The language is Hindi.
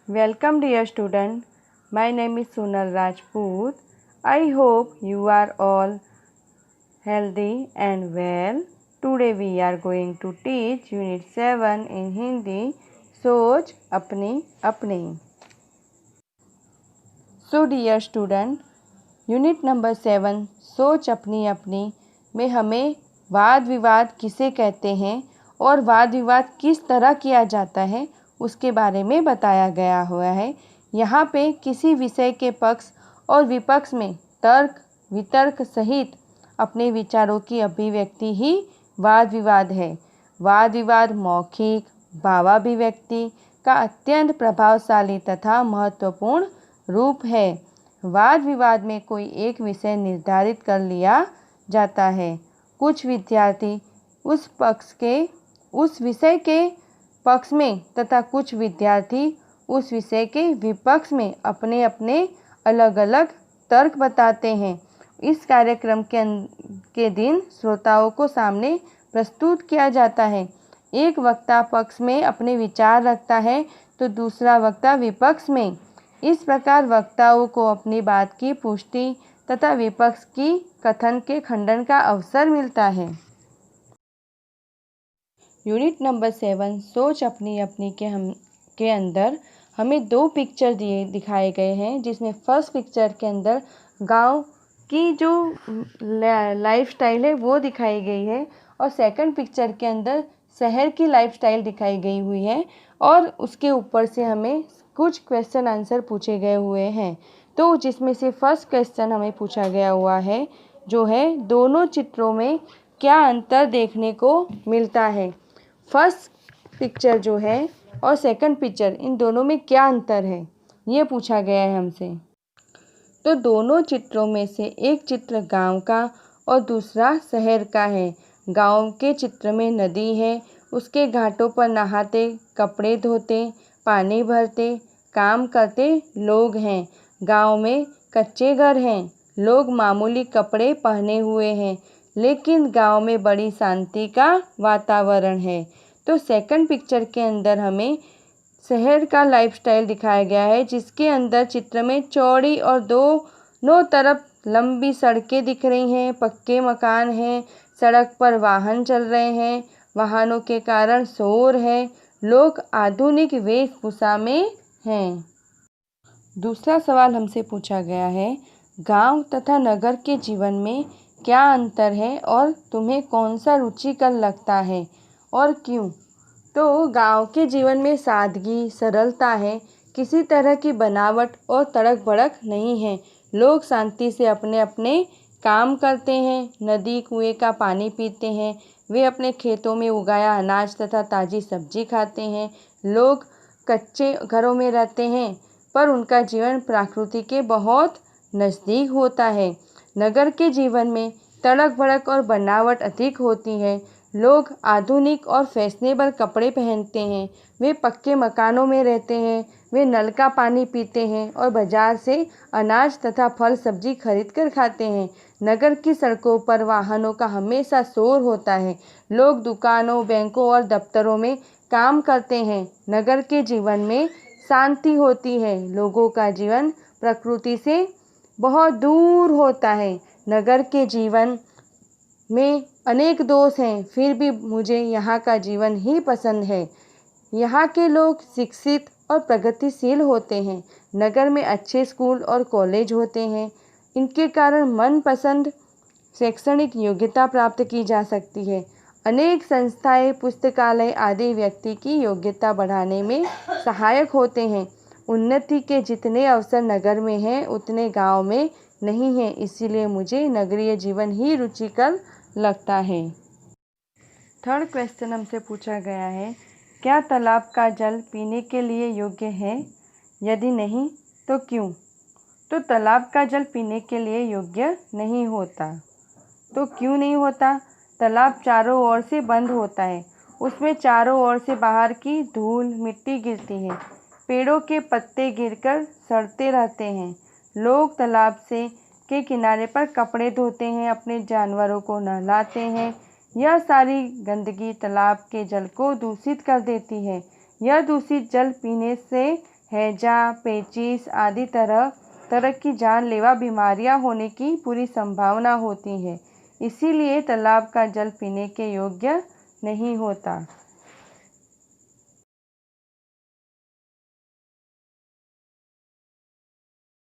Welcome dear student. My name is Sonal Rajput. I hope you are all healthy and well. Today we are going to teach Unit 7 in Hindi. सोच अपनी अपनी. So dear student, Unit number 7 सोच अपनी अपनी में हमें वाद विवाद किसे कहते हैं और वाद विवाद किस तरह किया जाता है उसके बारे में बताया गया हुआ है। यहाँ पे किसी विषय के पक्ष और विपक्ष में तर्क वितर्क सहित अपने विचारों की अभिव्यक्ति ही वाद विवाद है। वाद विवाद मौखिक भावाभिव्यक्ति का अत्यंत प्रभावशाली तथा महत्वपूर्ण रूप है। वाद विवाद में कोई एक विषय निर्धारित कर लिया जाता है। कुछ विद्यार्थी उस विषय के पक्ष में तथा कुछ विद्यार्थी उस विषय के विपक्ष में अपने अपने अलग अलग तर्क बताते हैं। इस कार्यक्रम के दिन श्रोताओं को सामने प्रस्तुत किया जाता है। एक वक्ता पक्ष में अपने विचार रखता है तो दूसरा वक्ता विपक्ष में। इस प्रकार वक्ताओं को अपनी बात की पुष्टि तथा विपक्ष की कथन के खंडन का अवसर मिलता है। यूनिट नंबर 7 सोच अपनी अपनी के अंदर हमें दो पिक्चर दिखाए गए हैं, जिसमें फर्स्ट पिक्चर के अंदर गांव की जो लाइफस्टाइल है वो दिखाई गई है और सेकंड पिक्चर के अंदर शहर की लाइफस्टाइल दिखाई गई हुई है और उसके ऊपर से हमें कुछ क्वेश्चन आंसर पूछे गए हुए हैं। तो जिसमें से फर्स्ट क्वेश्चन हमें पूछा गया हुआ है जो है दोनों चित्रों में क्या अंतर देखने को मिलता है। फर्स्ट पिक्चर जो है और सेकंड पिक्चर इन दोनों में क्या अंतर है ये पूछा गया है हमसे। तो दोनों चित्रों में से एक चित्र गांव का और दूसरा शहर का है। गांव के चित्र में नदी है, उसके घाटों पर नहाते कपड़े धोते पानी भरते काम करते लोग हैं। गांव में कच्चे घर हैं, लोग मामूली कपड़े पहने हुए हैं, लेकिन गांव में बड़ी शांति का वातावरण है। तो सेकंड पिक्चर के अंदर हमें शहर का लाइफस्टाइल दिखाया गया है, जिसके अंदर चित्र में चौड़ी और दोनों तरफ लंबी सड़कें दिख रही हैं, पक्के मकान हैं, सड़क पर वाहन चल रहे हैं, वाहनों के कारण शोर है, लोग आधुनिक वेशभूषा में हैं। दूसरा सवाल हमसे पूछा गया है गांव तथा नगर के जीवन में क्या अंतर है और तुम्हें कौन सा रुचिकर लगता है और क्यों। तो गांव के जीवन में सादगी सरलता है, किसी तरह की बनावट और तड़क भड़क नहीं है। लोग शांति से अपने अपने काम करते हैं, नदी कुएं का पानी पीते हैं, वे अपने खेतों में उगाया अनाज तथा ताज़ी सब्जी खाते हैं। लोग कच्चे घरों में रहते हैं पर उनका जीवन प्रकृति के बहुत नज़दीक होता है। नगर के जीवन में तड़क भड़क और बनावट अधिक होती है। लोग आधुनिक और फैशनेबल कपड़े पहनते हैं, वे पक्के मकानों में रहते हैं, वे नल का पानी पीते हैं और बाजार से अनाज तथा फल सब्जी खरीद कर खाते हैं। नगर की सड़कों पर वाहनों का हमेशा शोर होता है, लोग दुकानों बैंकों और दफ्तरों में काम करते हैं। नगर के जीवन में शांति होती है, लोगों का जीवन प्रकृति से बहुत दूर होता है। नगर के जीवन में अनेक दोष हैं, फिर भी मुझे यहाँ का जीवन ही पसंद है। यहाँ के लोग शिक्षित और प्रगतिशील होते हैं। नगर में अच्छे स्कूल और कॉलेज होते हैं, इनके कारण मनपसंद शैक्षणिक योग्यता प्राप्त की जा सकती है। अनेक संस्थाएं पुस्तकालय आदि व्यक्ति की योग्यता बढ़ाने में सहायक होते हैं। उन्नति के जितने अवसर नगर में हैं उतने गांव में नहीं हैं, इसीलिए मुझे नगरीय जीवन ही रुचिकर लगता है। थर्ड क्वेश्चन हमसे पूछा गया है क्या तालाब का जल पीने के लिए योग्य है, यदि नहीं तो क्यों। तो तालाब का जल पीने के लिए योग्य नहीं होता। तो क्यों नहीं होता। तालाब चारों ओर से बंद होता है, उसमें चारों ओर से बाहर की धूल मिट्टी गिरती है, पेड़ों के पत्ते गिरकर सड़ते रहते हैं। लोग तालाब के किनारे पर कपड़े धोते हैं, अपने जानवरों को नहलाते हैं। यह सारी गंदगी तालाब के जल को दूषित कर देती है। यह दूषित जल पीने से हैजा, पेचिश आदि तरह तरह की जानलेवा बीमारियां होने की पूरी संभावना होती है। इसीलिए तालाब का जल पीने के योग्य नहीं होता।